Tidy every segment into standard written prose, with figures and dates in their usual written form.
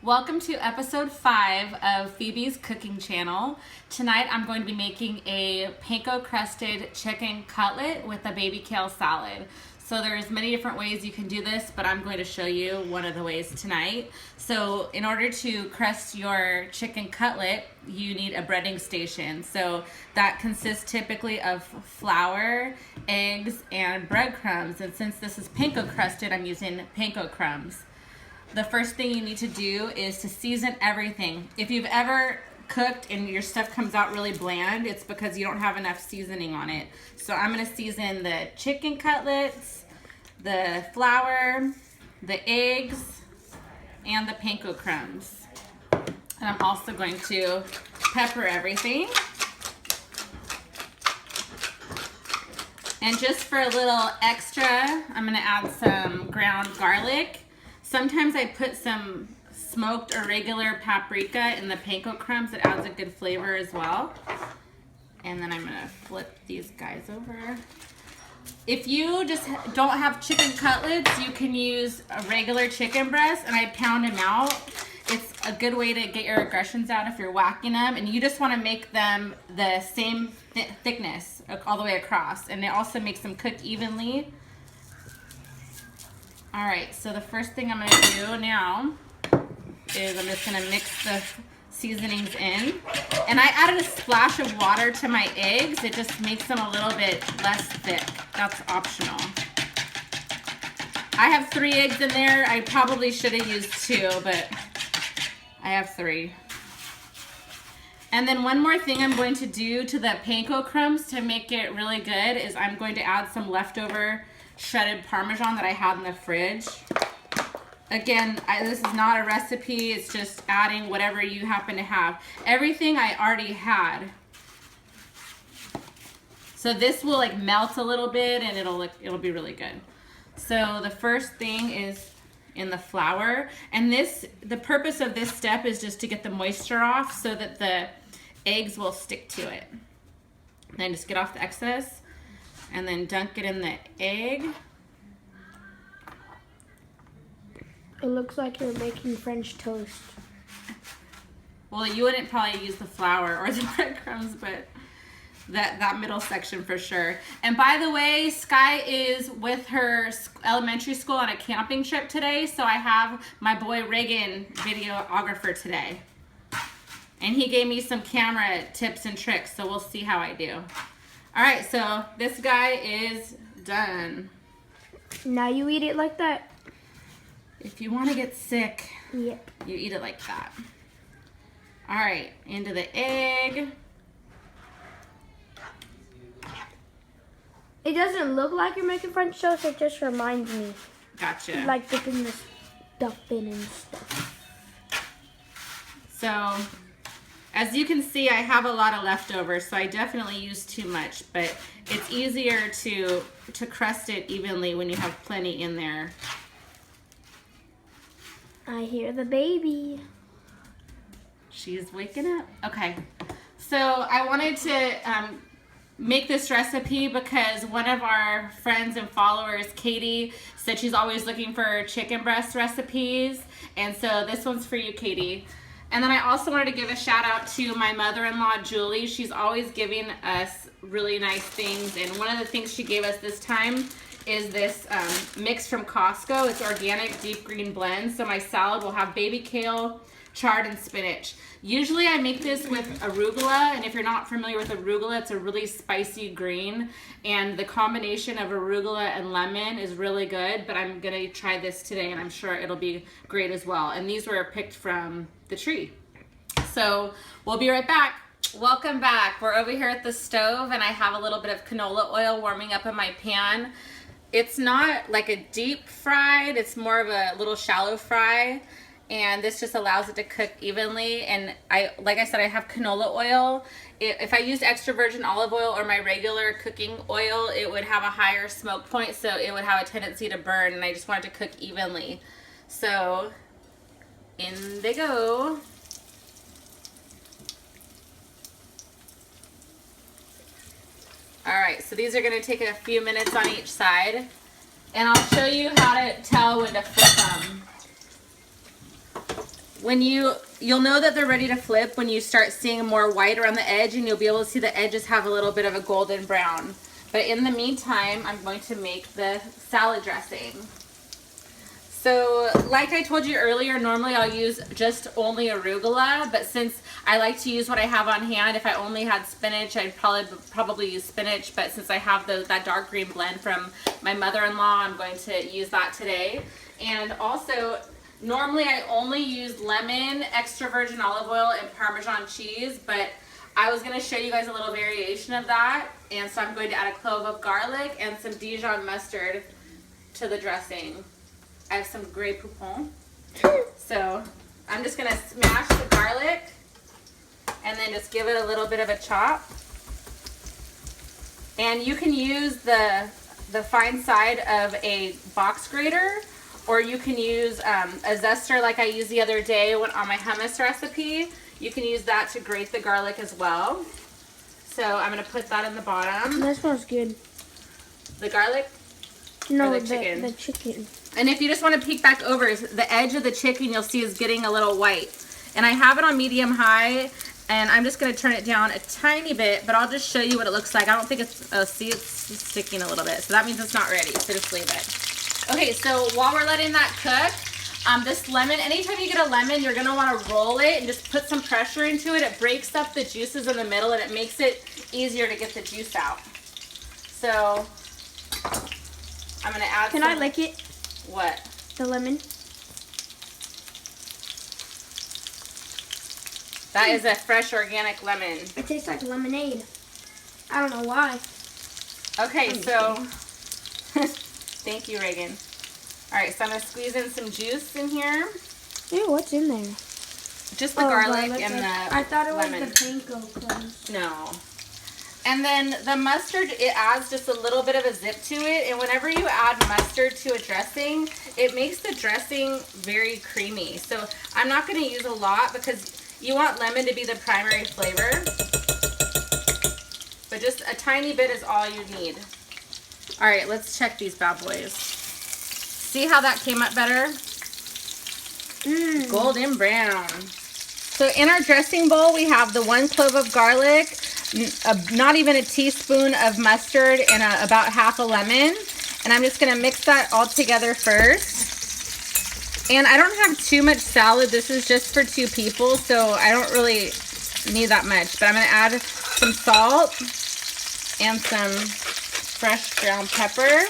Welcome to episode 5 of Phoebe's cooking channel. Tonight I'm going to be making a panko crusted chicken cutlet with a baby kale salad. So there's many different ways you can do this, but I'm going to show you one of the ways tonight. So in order to crust your chicken cutlet, you need a breading station. So that consists typically of flour, eggs, and breadcrumbs. And since this is panko crusted, I'm using panko crumbs. The first thing you need to do is to season everything. If you've ever cooked and your stuff comes out really bland, it's because you don't have enough seasoning on it. So I'm gonna season the chicken cutlets, the flour, the eggs, and the panko crumbs. And I'm also going to pepper everything. And just for a little extra, I'm gonna add some ground garlic. Sometimes I put some smoked or regular paprika in the panko crumbs. It adds a good flavor as well. And then I'm gonna flip these guys over. If you just don't have chicken cutlets, you can use a regular chicken breast, and I pound them out. It's a good way to get your aggressions out if you're whacking them, and you just wanna make them the same thickness all the way across. And it also makes them cook evenly. All right, so the first thing I'm gonna do now is I'm just gonna mix the seasonings in. And I added a splash of water to my eggs. It just makes them a little bit less thick. That's optional. I have 3 eggs in there. I probably should have used 2, but I have 3. And then one more thing I'm going to do to the panko crumbs to make it really good is I'm going to add some leftover shredded Parmesan that I had in the fridge. Again, this is not a recipe, it's just adding whatever you happen to have. Everything I already had. So this will like melt a little bit and it'll be really good. So the first thing is in the flour, and the purpose of this step is just to get the moisture off so that the eggs will stick to it. And then just get off the excess. And then dunk it in the egg. It looks like you're making French toast. Well, you wouldn't probably use the flour or the breadcrumbs, but that middle section for sure. And by the way, Sky is with her elementary school on a camping trip today, so I have my boy Reagan, videographer, today. And he gave me some camera tips and tricks, so we'll see how I do. All right, so this guy is done. Now you eat it like that? If you want to get sick, yep, you eat it like that. All right, into the egg. It doesn't look like you're making French toast, it just reminds me. Gotcha. Like dipping the stuff in and stuff. So, as you can see, I have a lot of leftovers, so I definitely use too much, but it's easier to crust it evenly when you have plenty in there. I hear the baby. She's waking up. Okay, so I wanted to make this recipe because one of our friends and followers, Katie, said she's always looking for chicken breast recipes, and so this one's for you, Katie. And then I also wanted to give a shout out to my mother-in-law, Julie. She's always giving us really nice things. And one of the things she gave us this time is this mix from Costco. It's organic deep green blend. So my salad will have baby kale, chard, and spinach. Usually I make this with arugula. And if you're not familiar with arugula, it's a really spicy green. And the combination of arugula and lemon is really good. But I'm going to try this today, and I'm sure it'll be great as well. And these were picked from the tree. So we'll be right back. Welcome back. We're over here at the stove, and I have a little bit of canola oil warming up in my pan. It's not like a deep fried, it's more of a little shallow fry, and this just allows it to cook evenly. And like I said, I have canola oil. If I used extra virgin olive oil or my regular cooking oil, it would have a higher smoke point, so it would have a tendency to burn, and I just want it to cook evenly. So in they go. All right, so these are gonna take a few minutes on each side, and I'll show you how to tell when to flip them. when you'll know that they're ready to flip when you start seeing more white around the edge, and you'll be able to see the edges have a little bit of a golden brown. But in the meantime, I'm going to make the salad dressing. So like I told you earlier, normally I'll use just only arugula, but since I like to use what I have on hand, if I only had spinach, I'd probably use spinach, but since I have that dark green blend from my mother-in-law, I'm going to use that today. And also, normally I only use lemon, extra virgin olive oil, and Parmesan cheese, but I was going to show you guys a little variation of that, and so I'm going to add a clove of garlic and some Dijon mustard to the dressing. I have some Grey Poupon. So I'm just going to smash the garlic and then just give it a little bit of a chop. And you can use the fine side of a box grater, or you can use a zester like I used the other day on my hummus recipe. You can use that to grate the garlic as well. So I'm going to put that in the bottom. That smells good. The garlic? No, or the chicken? The chicken. And if you just want to peek back over, the edge of the chicken you'll see is getting a little white. And I have it on medium high, and I'm just going to turn it down a tiny bit, but I'll just show you what it looks like. I don't think it's, see, it's sticking a little bit. So that means it's not ready, so just leave it. Okay, so while we're letting that cook, this lemon, anytime you get a lemon, you're going to want to roll it and just put some pressure into it. It breaks up the juices in the middle, and it makes it easier to get the juice out. So I'm going to add Can I lick it? What? The lemon. That is a fresh organic lemon. It tastes like lemonade. I don't know why. Okay, so thank you, Reagan. All right, so I'm gonna squeeze in some juice in here. Ew, what's in there? Just the garlic and the I thought it was lemon. the panko crumbs. No. And then the mustard, it adds just a little bit of a zip to it. And whenever you add mustard to a dressing, it makes the dressing very creamy. So I'm not going to use a lot because you want lemon to be the primary flavor. But just a tiny bit is all you need. All right, let's check these bad boys. See how that came up better? Golden brown. So in our dressing bowl, we have the 1 clove of garlic, not even a teaspoon of mustard, and about half a lemon. And I'm just going to mix that all together first. And I don't have too much salad. This is just for 2 people, so I don't really need that much. But I'm going to add some salt and some fresh ground pepper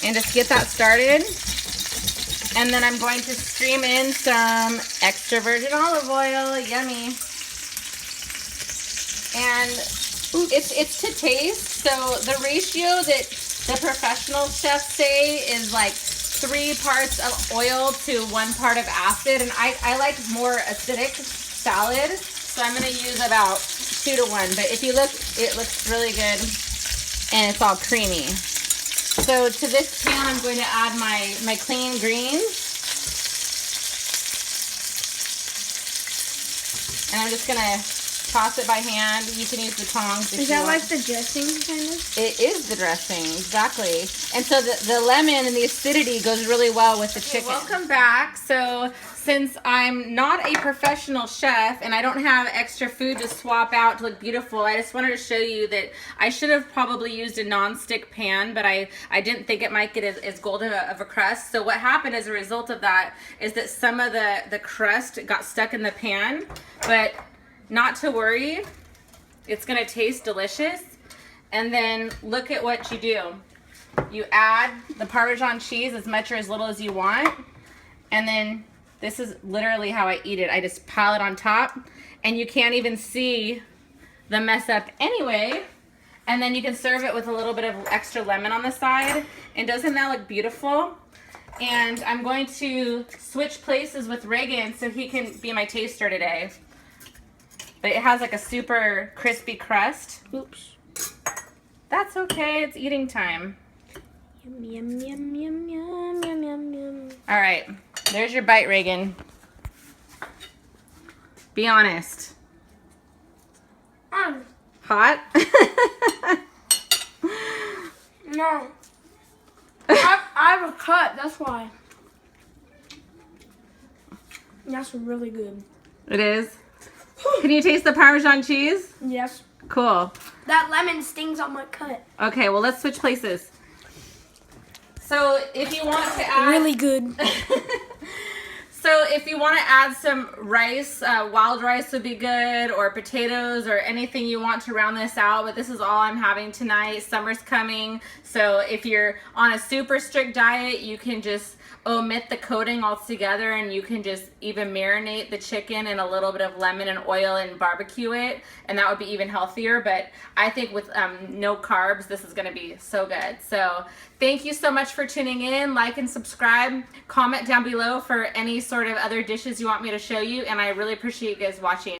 and just get that started. And then I'm going to stream in some extra virgin olive oil. Yummy. And it's to taste. So the ratio that the professional chefs say is like 3 parts of oil to 1 part of acid. And I like more acidic salad. So I'm going to use about 2 to 1. But if you look, it looks really good. And it's all creamy. So to this pan, I'm going to add my clean greens. And I'm just going to toss it by hand. You can use the tongs if you want. Is that like the dressing, kind of? It is the dressing, exactly. And so the lemon and the acidity goes really well with the chicken. Welcome back. So since I'm not a professional chef and I don't have extra food to swap out to look beautiful, I just wanted to show you that I should have probably used a non-stick pan, but I didn't think it might get as golden of a crust. So what happened as a result of that is that some of the crust got stuck in the pan, but not to worry, it's gonna taste delicious. And then look at what you do. You add the Parmesan cheese, as much or as little as you want, and then this is literally how I eat it. I just pile it on top, and you can't even see the mess up anyway. And then you can serve it with a little bit of extra lemon on the side. And doesn't that look beautiful? And I'm going to switch places with Reagan so he can be my taster today. But it has like a super crispy crust. Oops. That's okay, it's eating time. Yum, yum, yum, yum, yum, yum, yum, yum. All right, there's your bite, Reagan. Be honest. Hot? No. I have a cut, that's why. That's really good. It is? Can you taste the Parmesan cheese? Yes. Cool. That lemon stings on my cut. Okay, well, let's switch places. So if you want to add... Really good. So if you want to add some rice, wild rice would be good, or potatoes, or anything you want to round this out, but this is all I'm having tonight. Summer's coming, so if you're on a super strict diet, you can just omit the coating altogether, and you can just even marinate the chicken in a little bit of lemon and oil and barbecue it, and that would be even healthier. But I think with no carbs, this is going to be so good. So thank you so much for tuning in. Like and subscribe. Comment down below for any sort of other dishes you want me to show you, and I really appreciate you guys watching.